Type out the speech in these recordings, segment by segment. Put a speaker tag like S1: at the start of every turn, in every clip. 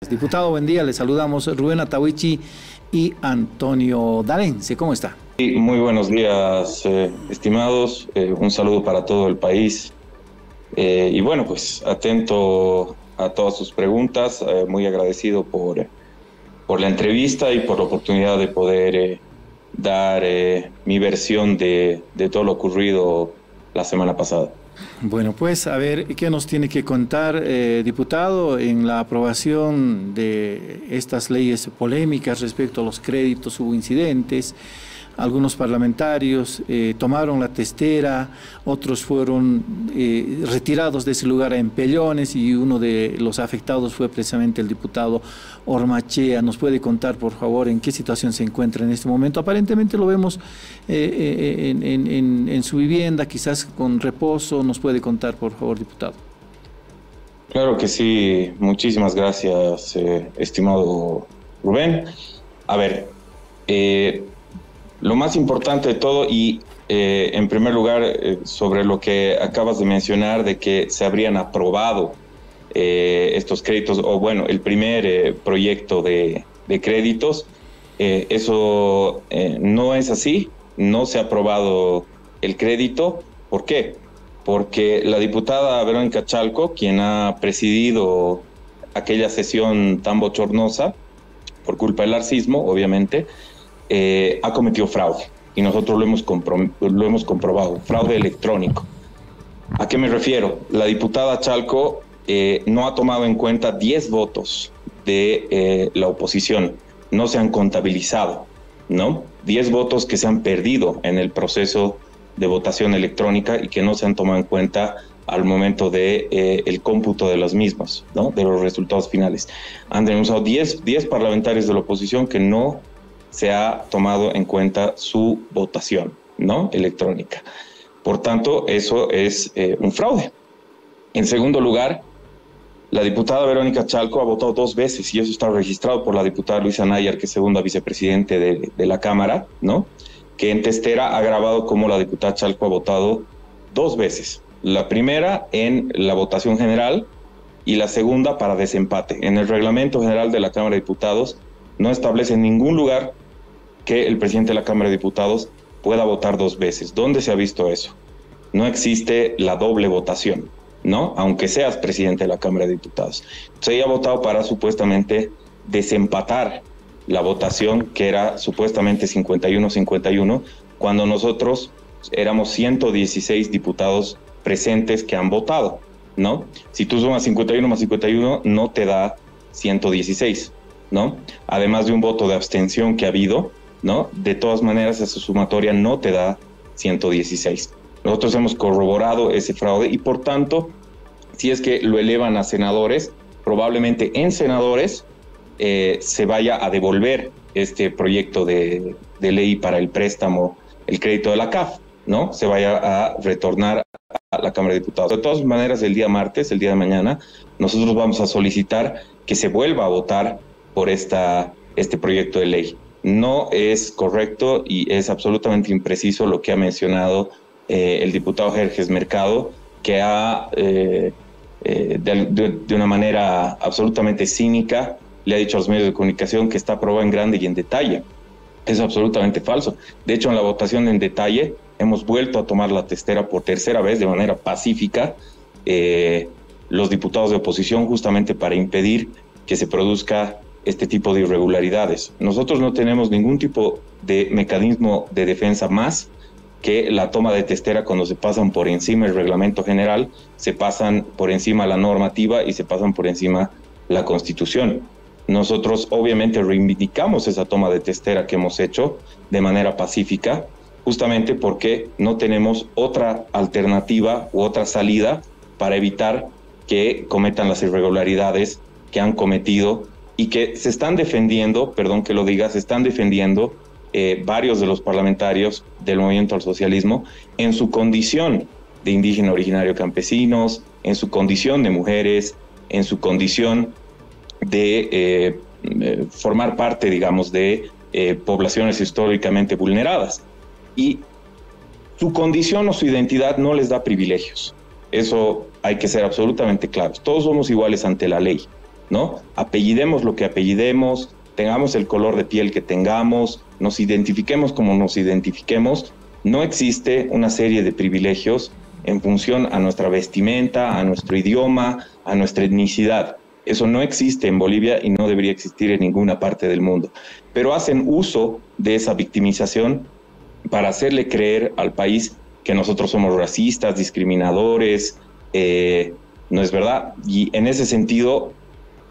S1: Diputado, buen día. Le saludamos Rubén Atahuichi y Antonio Dalense. ¿Cómo está?
S2: Sí, muy buenos días, estimados. Un saludo para todo el país. Y bueno, pues atento a todas sus preguntas. Muy agradecido por la entrevista y por la oportunidad de poder dar mi versión de todo lo ocurrido la semana pasada.
S1: Bueno, pues a ver, ¿qué nos tiene que contar, diputado, en la aprobación de estas leyes polémicas respecto a los créditos? Hubo incidentes, algunos parlamentarios tomaron la testera, otros fueron retirados de ese lugar a empellones y uno de los afectados fue precisamente el diputado Ormachea. ¿Nos puede contar, por favor, en qué situación se encuentra en este momento? Aparentemente lo vemos en su vivienda, quizás con reposo. ¿Nos puede contar, por favor, diputado?
S2: Claro que sí, muchísimas gracias, estimado Rubén. A ver, lo más importante de todo y en primer lugar sobre lo que acabas de mencionar de que se habrían aprobado estos créditos o bueno, el primer proyecto de créditos, eso no es así, no se ha aprobado el crédito. ¿Por qué? Porque la diputada Verónica Chalco, quien ha presidido aquella sesión tan bochornosa por culpa del laxismo, obviamente, ha cometido fraude y nosotros lo hemos comprobado, fraude electrónico. ¿A qué me refiero? La diputada Chalco no ha tomado en cuenta 10 votos de la oposición, no se han contabilizado, ¿no? 10 votos que se han perdido en el proceso de votación electrónica y que no se han tomado en cuenta al momento de el cómputo de las mismas, ¿no? De los resultados finales. Han denunciado 10 parlamentarios de la oposición que no se ha tomado en cuenta su votación, ¿no? Electrónica. Por tanto, eso es un fraude. En segundo lugar, la diputada Verónica Chalco ha votado 2 veces y eso está registrado por la diputada Luisa Nayar, que es segunda vicepresidente de la Cámara, ¿no? Que en testera ha grabado cómo la diputada Chalco ha votado 2 veces. La primera en la votación general y la segunda para desempate. En el reglamento general de la Cámara de Diputados no establece en ningún lugar que el presidente de la Cámara de Diputados pueda votar 2 veces. ¿Dónde se ha visto eso? No existe la doble votación, ¿no? Aunque seas presidente de la Cámara de Diputados. Entonces ella ha votado para supuestamente desempatar la votación, que era supuestamente 51-51, cuando nosotros éramos 116 diputados presentes que han votado, ¿no? Si tú sumas 51 más 51, no te da 116, ¿no? Además de un voto de abstención que ha habido, ¿no? De todas maneras, esa sumatoria no te da 116. Nosotros hemos corroborado ese fraude y, por tanto, si es que lo elevan a senadores, probablemente en senadores se vaya a devolver este proyecto de ley para el préstamo, el crédito de la CAF, ¿no? Se vaya a retornar a la Cámara de Diputados. De todas maneras, el día martes, el día de mañana, nosotros vamos a solicitar que se vuelva a votar por este proyecto de ley. No es correcto y es absolutamente impreciso lo que ha mencionado el diputado Jerjes Mercado, que ha, de una manera absolutamente cínica, le ha dicho a los medios de comunicación que está aprobado en grande y en detalle. Es absolutamente falso. De hecho, en la votación en detalle hemos vuelto a tomar la testera por tercera vez de manera pacífica, los diputados de oposición, justamente para impedir que se produzca este tipo de irregularidades. Nosotros no tenemos ningún tipo de mecanismo de defensa más que la toma de testera cuando se pasan por encima el reglamento general, se pasan por encima la normativa y se pasan por encima la Constitución. Nosotros obviamente reivindicamos esa toma de testera que hemos hecho de manera pacífica, justamente porque no tenemos otra alternativa u otra salida para evitar que cometan las irregularidades que han cometido y que se están defendiendo, perdón que lo diga, se están defendiendo varios de los parlamentarios del Movimiento al Socialismo en su condición de indígena originario campesinos, en su condición de mujeres, en su condición de formar parte, digamos, de poblaciones históricamente vulneradas. Y su condición o su identidad no les da privilegios. Eso hay que ser absolutamente claros. Todos somos iguales ante la ley, ¿no? Apellidemos lo que apellidemos, tengamos el color de piel que tengamos, nos identifiquemos como nos identifiquemos, no existe una serie de privilegios en función a nuestra vestimenta, a nuestro idioma, a nuestra etnicidad. Eso no existe en Bolivia y no debería existir en ninguna parte del mundo. Pero hacen uso de esa victimización para hacerle creer al país que nosotros somos racistas, discriminadores, no es verdad. Y en ese sentido,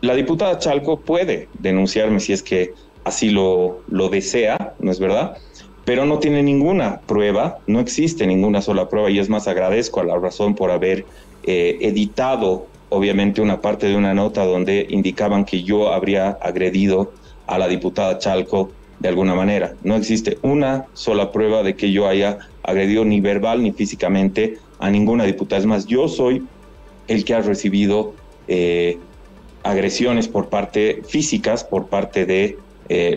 S2: la diputada Chalco puede denunciarme si es que así lo desea, no es verdad, pero no tiene ninguna prueba, no existe ninguna sola prueba, y es más, agradezco a La Razón por haber editado, obviamente, una parte de una nota donde indicaban que yo habría agredido a la diputada Chalco de alguna manera. No existe una sola prueba de que yo haya agredido ni verbal ni físicamente a ninguna diputada. Es más, yo soy el que ha recibido agresiones físicas por parte de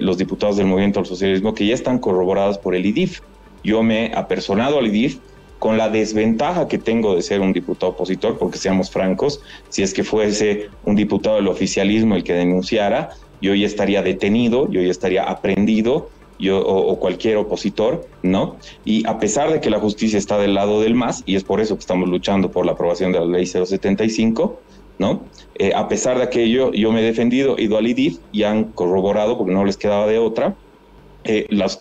S2: los diputados del Movimiento al Socialismo, que ya están corroboradas por el IDIF. Yo me he apersonado al IDIF con la desventaja que tengo de ser un diputado opositor, porque seamos francos, si es que fuese un diputado del oficialismo el que denunciara, yo ya estaría detenido, yo ya estaría aprehendido, o cualquier opositor, ¿no? Y a pesar de que la justicia está del lado del MAS, y es por eso que estamos luchando por la aprobación de la ley 075, ¿no? A pesar de aquello, yo me he defendido, he ido al IDIF y han corroborado, porque no les quedaba de otra,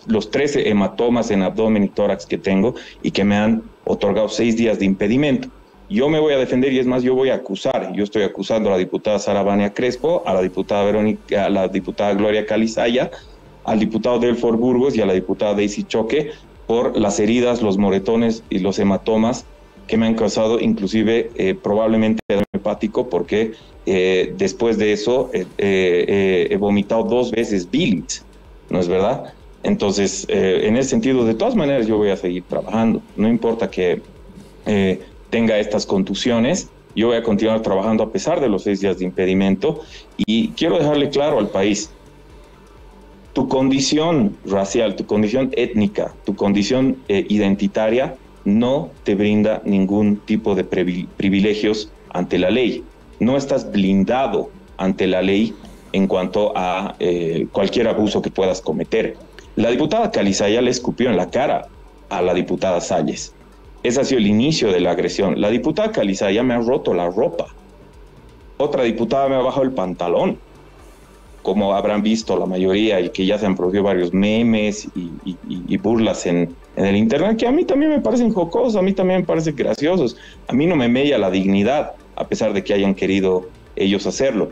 S2: los 13 hematomas en abdomen y tórax que tengo y que me han otorgado 6 días de impedimento. Yo me voy a defender, y es más, yo voy a acusar. Yo estoy acusando a la diputada Sara Vania Crespo, a la diputada Gloria Calizaya, al diputado Delfor Burgos y a la diputada Daisy Choque por las heridas, los moretones y los hematomas que me han causado, inclusive probablemente daño hepático, porque después de eso he vomitado 2 veces bilis, ¿no es verdad? Entonces, en ese sentido, de todas maneras yo voy a seguir trabajando. No importa que tenga estas contusiones, yo voy a continuar trabajando a pesar de los 6 días de impedimento. Y quiero dejarle claro al país: tu condición racial, tu condición étnica, tu condición identitaria no te brinda ningún tipo de privilegios ante la ley. No estás blindado ante la ley en cuanto a cualquier abuso que puedas cometer. La diputada Calizaya le escupió en la cara a la diputada Salles. Ese ha sido el inicio de la agresión. La diputada Calizaya me ha roto la ropa. Otra diputada me ha bajado el pantalón, como habrán visto la mayoría, y que ya se han producido varios memes y burlas en el internet, que a mí también me parecen jocosos, a mí también me parecen graciosos. A mí no me mella la dignidad, a pesar de que hayan querido ellos hacerlo.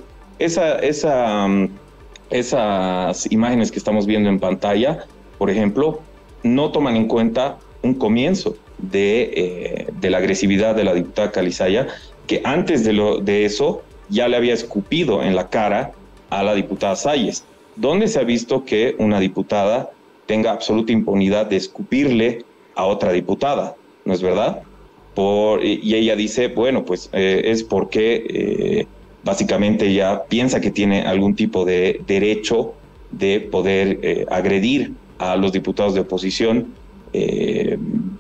S2: Esas imágenes que estamos viendo en pantalla, por ejemplo, no toman en cuenta un comienzo de la agresividad de la diputada Calizaya, que antes de eso ya le había escupido en la cara a la diputada Salles. ¿Dónde se ha visto que una diputada tenga absoluta impunidad de escupirle a otra diputada? ¿No es verdad? Y ella dice, bueno, pues es porque básicamente ella piensa que tiene algún tipo de derecho de poder agredir a los diputados de oposición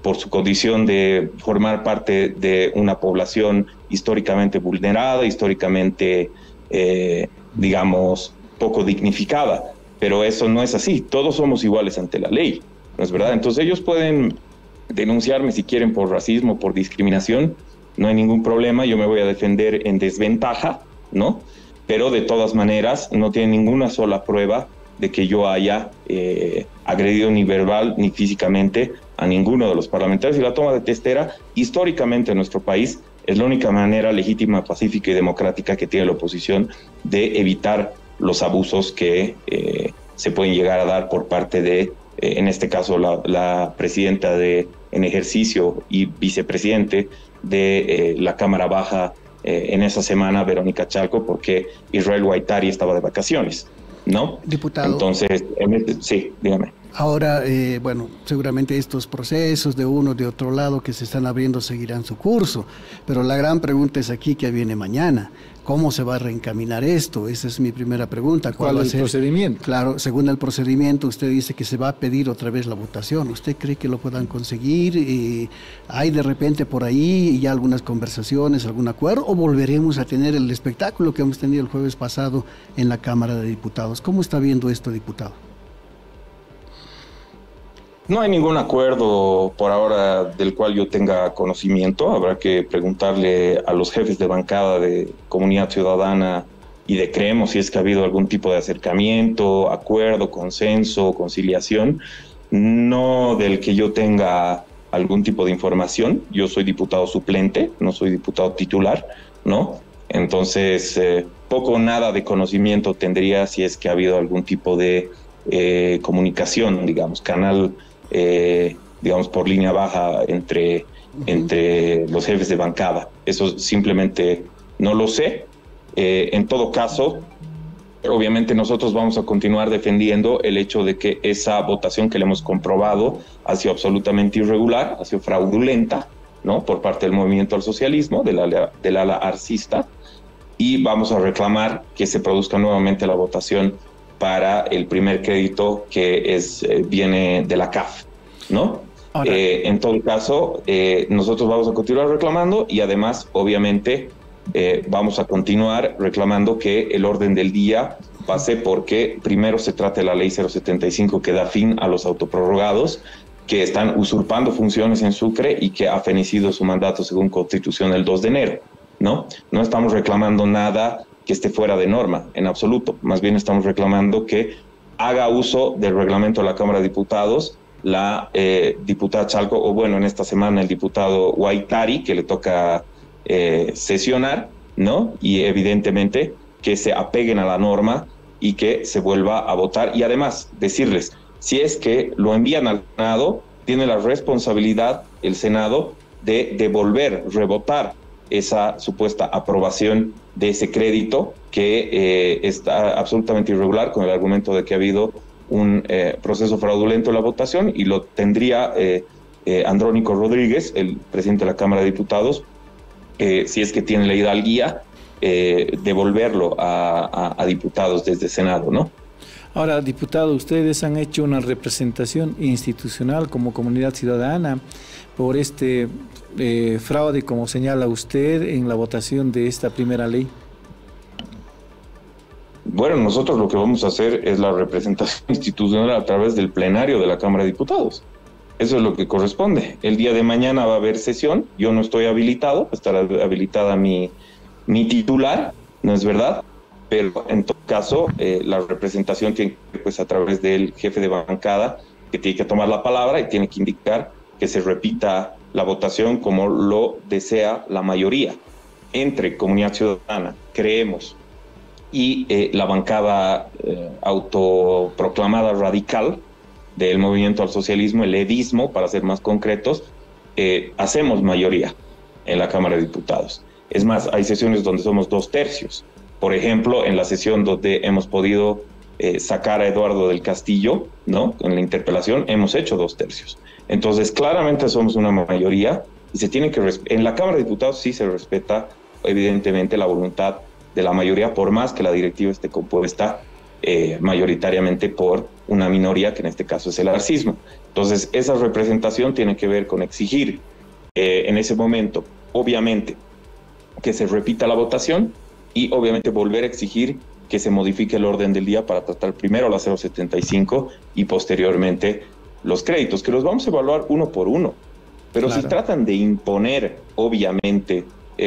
S2: por su condición de formar parte de una población históricamente vulnerada, históricamente digamos, poco dignificada. Pero eso no es así. Todos somos iguales ante la ley, ¿no es verdad? Entonces ellos pueden denunciarme si quieren por racismo, por discriminación, no hay ningún problema. Yo me voy a defender en desventaja, ¿no? Pero de todas maneras no tienen ninguna sola prueba de que yo haya agredido ni verbal ni físicamente a ninguno de los parlamentarios. Y la toma de testera, históricamente en nuestro país, es la única manera legítima, pacífica y democrática que tiene la oposición de evitar los abusos que se pueden llegar a dar por parte de, en este caso, la presidenta en ejercicio y vicepresidente de la Cámara Baja en esa semana, Verónica Chalco, porque Israel Guaitari estaba de vacaciones, ¿no?
S3: Diputado.
S2: Entonces, sí, dígame.
S3: Ahora, bueno, seguramente estos procesos de uno de otro lado que se están abriendo seguirán su curso, pero la gran pregunta es aquí, ¿qué viene mañana? ¿Cómo se va a reencaminar esto? Esa es mi primera pregunta.
S1: ¿Cuál es el procedimiento?
S3: Claro, según el procedimiento, usted dice que se va a pedir otra vez la votación. ¿Usted cree que lo puedan conseguir? ¿Hay de repente por ahí ya algunas conversaciones, algún acuerdo? ¿O volveremos a tener el espectáculo que hemos tenido el jueves pasado en la Cámara de Diputados? ¿Cómo está viendo esto, diputado?
S2: No hay ningún acuerdo por ahora del cual yo tenga conocimiento. Habrá que preguntarle a los jefes de bancada de Comunidad Ciudadana y de Creemos si es que ha habido algún tipo de acercamiento, acuerdo, consenso, conciliación. No del que yo tenga algún tipo de información. Yo soy diputado suplente, no soy diputado titular, ¿no? Entonces, poco o nada de conocimiento tendría si es que ha habido algún tipo de comunicación, digamos, canal, digamos, por línea baja entre los jefes de bancada. Eso simplemente no lo sé. En todo caso, obviamente nosotros vamos a continuar defendiendo el hecho de que esa votación que le hemos comprobado ha sido absolutamente irregular, ha sido fraudulenta, ¿no? Por parte del movimiento al socialismo, del ala arcista, y vamos a reclamar que se produzca nuevamente la votación para el primer crédito que viene de la CAF, ¿no? En todo caso, nosotros vamos a continuar reclamando y además, obviamente, vamos a continuar reclamando que el orden del día pase porque primero se trate la ley 075 que da fin a los autoprorrogados que están usurpando funciones en Sucre y que ha fenecido su mandato según Constitución el 2 de enero, ¿no? No estamos reclamando nada que esté fuera de norma, en absoluto. Más bien estamos reclamando que haga uso del reglamento de la Cámara de Diputados la diputada Chalco, o bueno, en esta semana el diputado Guaitari, que le toca sesionar, ¿no? Y evidentemente que se apeguen a la norma y que se vuelva a votar. Y además, decirles, si es que lo envían al Senado, tiene la responsabilidad el Senado de devolver, rebotar esa supuesta aprobación de ese crédito que está absolutamente irregular con el argumento de que ha habido un proceso fraudulento en la votación y lo tendría Andrónico Rodríguez, el presidente de la Cámara de Diputados, si es que tiene la hidalguía, devolverlo a diputados desde Senado, ¿no?
S1: Ahora, diputado, ustedes han hecho una representación institucional como comunidad ciudadana por este fraude, como señala usted, en la votación de esta primera ley.
S2: Bueno, nosotros lo que vamos a hacer es la representación institucional a través del plenario de la Cámara de Diputados. Eso es lo que corresponde. El día de mañana va a haber sesión. Yo no estoy habilitado, estará habilitada mi titular, ¿no es verdad? Pero en todo caso, la representación tiene que, pues, a través del jefe de bancada, que tiene que tomar la palabra y tiene que indicar que se repita la votación como lo desea la mayoría. Entre Comunidad Ciudadana, Creemos, y la bancada autoproclamada radical del movimiento al socialismo, el edismo, para ser más concretos, hacemos mayoría en la Cámara de Diputados. Es más, hay sesiones donde somos 2/3. Por ejemplo, en la sesión donde hemos podido sacar a Eduardo del Castillo, ¿no? En la interpelación hemos hecho 2/3. Entonces, claramente somos una mayoría y se tiene que en la Cámara de Diputados sí se respeta evidentemente la voluntad de la mayoría, por más que la directiva esté compuesta mayoritariamente por una minoría, que en este caso es el arcismo. Entonces, esa representación tiene que ver con exigir en ese momento, obviamente, que se repita la votación y obviamente volver a exigir que se modifique el orden del día para tratar primero la 075 y posteriormente los créditos, que los vamos a evaluar uno por uno. Pero claro, si tratan de imponer, obviamente,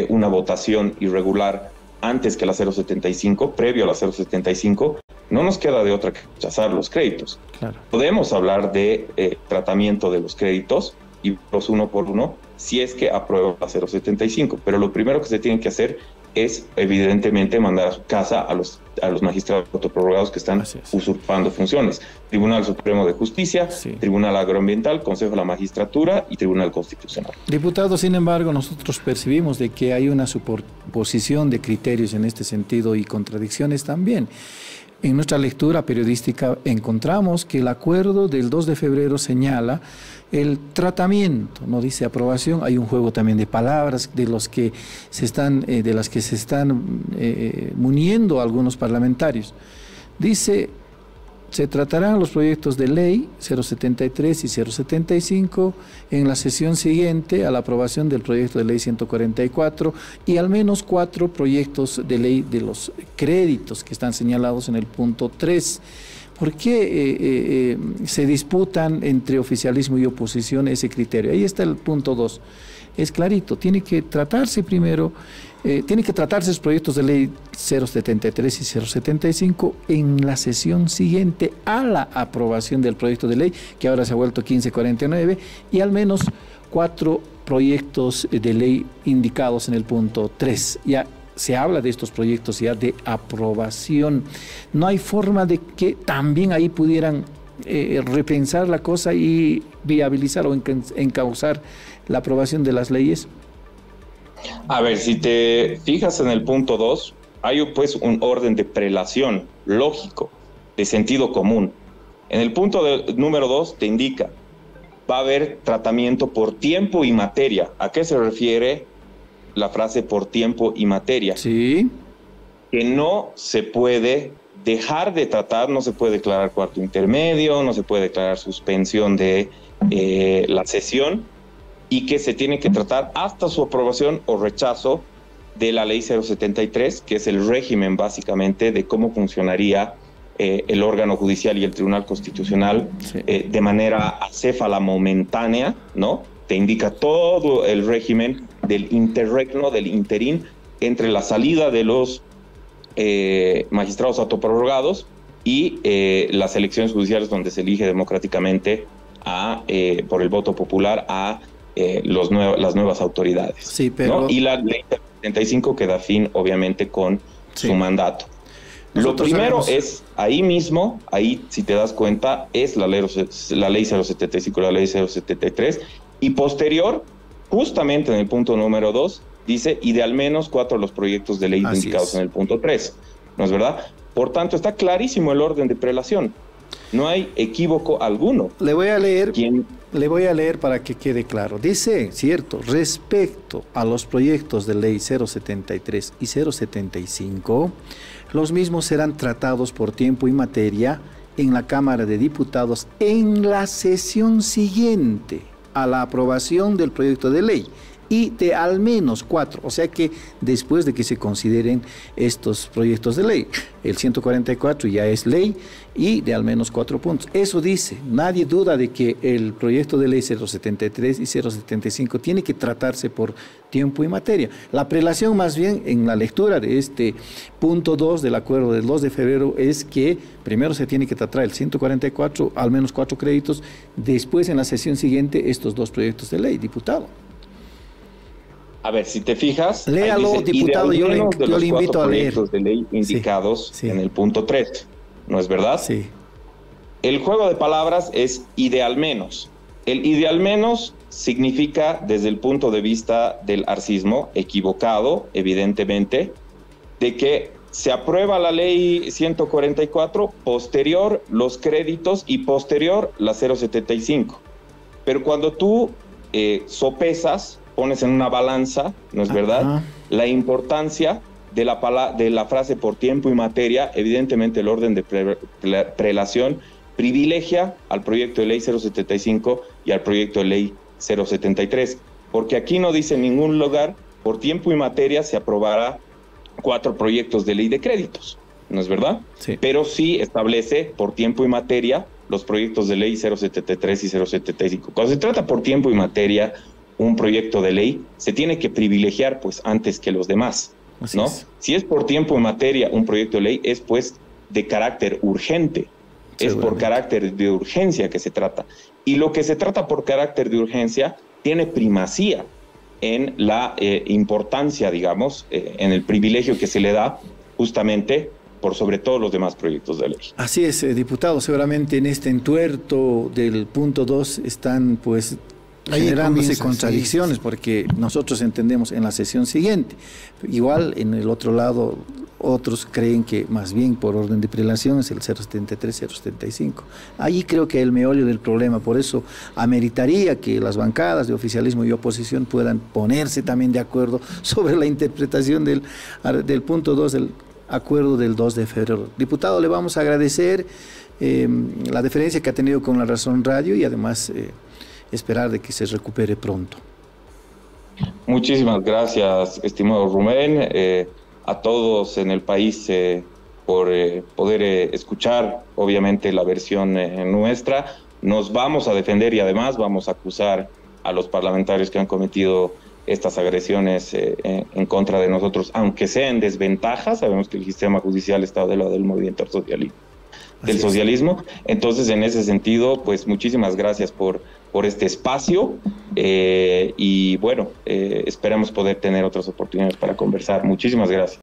S2: una votación irregular antes que la 075, previo a la 075, no nos queda de otra que rechazar los créditos. Claro. Podemos hablar de tratamiento de los créditos y los uno por uno si es que aprueba la 075, pero lo primero que se tiene que hacer es evidentemente mandar a su casa a los magistrados autoprorrogados que están usurpando funciones. Tribunal Supremo de Justicia, sí, Tribunal Agroambiental, Consejo de la Magistratura y Tribunal Constitucional.
S1: Diputado, sin embargo, nosotros percibimos de que hay una superposición de criterios en este sentido y contradicciones también. en nuestra lectura periodística encontramos que el acuerdo del 2 de febrero señala el tratamiento, no dice aprobación, hay un juego también de palabras de las que se están muniendo algunos parlamentarios. Dice: se tratarán los proyectos de ley 073 y 075 en la sesión siguiente a la aprobación del proyecto de ley 144 y al menos 4 proyectos de ley de los créditos que están señalados en el punto 3. ¿Por qué se disputan entre oficialismo y oposición ese criterio? Ahí está el punto 2. Es clarito, tiene que tratarse primero, tienen que tratarse los proyectos de ley 073 y 075 en la sesión siguiente a la aprobación del proyecto de ley, que ahora se ha vuelto 1549, y al menos 4 proyectos de ley indicados en el punto 3. Ya se habla de estos proyectos ya de aprobación. No hay forma de que también ahí pudieran repensar la cosa y viabilizar o encauzar la aprobación de las leyes.
S2: A ver, si te fijas en el punto 2, hay pues un orden de prelación lógico, de sentido común. En el punto número 2 te indica, va a haber tratamiento por tiempo y materia. ¿A qué se refiere la frase por tiempo y materia?
S1: Sí.
S2: Que no se puede dejar de tratar, no se puede declarar cuarto intermedio, no se puede declarar suspensión de la sesión, y que se tiene que tratar hasta su aprobación o rechazo de la ley 073, que es el régimen básicamente de cómo funcionaría el órgano judicial y el Tribunal Constitucional, sí, de manera acéfala momentánea, ¿no? Te indica todo el régimen del interregno, del interín, entre la salida de los magistrados autoprorrogados y las elecciones judiciales donde se elige democráticamente por el voto popular a las nuevas autoridades.
S1: Sí, pero...
S2: ¿no? Y la ley 75 que da fin, obviamente, con su mandato. Lo primero es, ahí mismo, ahí, si te das cuenta, es la ley 075, la ley 073, y posterior, justamente en el punto número 2, dice, y de al menos 4 los proyectos de ley indicados en el punto 3, ¿no es verdad? Por tanto, está clarísimo el orden de prelación. No hay equívoco alguno.
S1: Le voy a leer para que quede claro. Dice, cierto, respecto a los proyectos de ley 073 y 075, los mismos serán tratados por tiempo y materia en la Cámara de Diputados en la sesión siguiente a la aprobación del proyecto de ley, y de al menos 4, o sea que después de que se consideren estos proyectos de ley, el 144 ya es ley, y de al menos 4 puntos. Eso dice, nadie duda de que el proyecto de ley 073 y 075 tiene que tratarse por tiempo y materia. La prelación más bien en la lectura de este punto 2 del acuerdo del 2 de febrero es que primero se tiene que tratar el 144, al menos 4 créditos, después en la sesión siguiente estos 2 proyectos de ley, diputado.
S2: A ver, si te fijas...
S1: Léalo,
S2: dice,
S1: diputado, yo le invito a leer.
S2: Proyectos de ley indicados en el punto 3, ¿no es verdad?
S1: Sí.
S2: El juego de palabras es y de al menos. El y de al menos significa, desde el punto de vista del arcismo, equivocado, evidentemente, de que se aprueba la ley 144, posterior los créditos y posterior la 075. Pero cuando tú sopesas, pones en una balanza, ¿no es verdad?, la importancia de la frase por tiempo y materia, evidentemente el orden de prelación privilegia al proyecto de ley 075 y al proyecto de ley 073, porque aquí no dice en ningún lugar, por tiempo y materia se aprobará 4 proyectos de ley de créditos, ¿no es verdad?
S1: Sí.
S2: Pero sí establece por tiempo y materia los proyectos de ley 073 y 075. Cuando se trata por tiempo y materia un proyecto de ley, se tiene que privilegiar pues antes que los demás, ¿no? Si es por tiempo y materia un proyecto de ley, es pues de carácter urgente, es por carácter de urgencia que se trata. Y lo que se trata por carácter de urgencia tiene primacía en la importancia, digamos, en el privilegio que se le da justamente por sobre todos los demás proyectos de ley.
S1: Así es, diputado, seguramente en este entuerto del punto 2 están pues generándose contradicciones, porque nosotros entendemos en la sesión siguiente. Igual en el otro lado Otros creen que más bien por orden de prelación es el 073, 075. Allí creo que el meollo del problema, por eso ameritaría que las bancadas de oficialismo y oposición puedan ponerse también de acuerdo sobre la interpretación del punto 2 del acuerdo del 2 de febrero. Diputado, le vamos a agradecer la deferencia que ha tenido con La Razón Radio y además esperar de que se recupere pronto.
S2: Muchísimas gracias, estimado Rubén. A todos en el país por poder escuchar, obviamente, la versión nuestra. Nos vamos a defender y además vamos a acusar a los parlamentarios que han cometido estas agresiones en contra de nosotros, aunque sea en desventaja. Sabemos que el sistema judicial está del lado del movimiento del socialismo. Entonces, en ese sentido, pues muchísimas gracias por este espacio y bueno, esperamos poder tener otras oportunidades para conversar. Muchísimas gracias.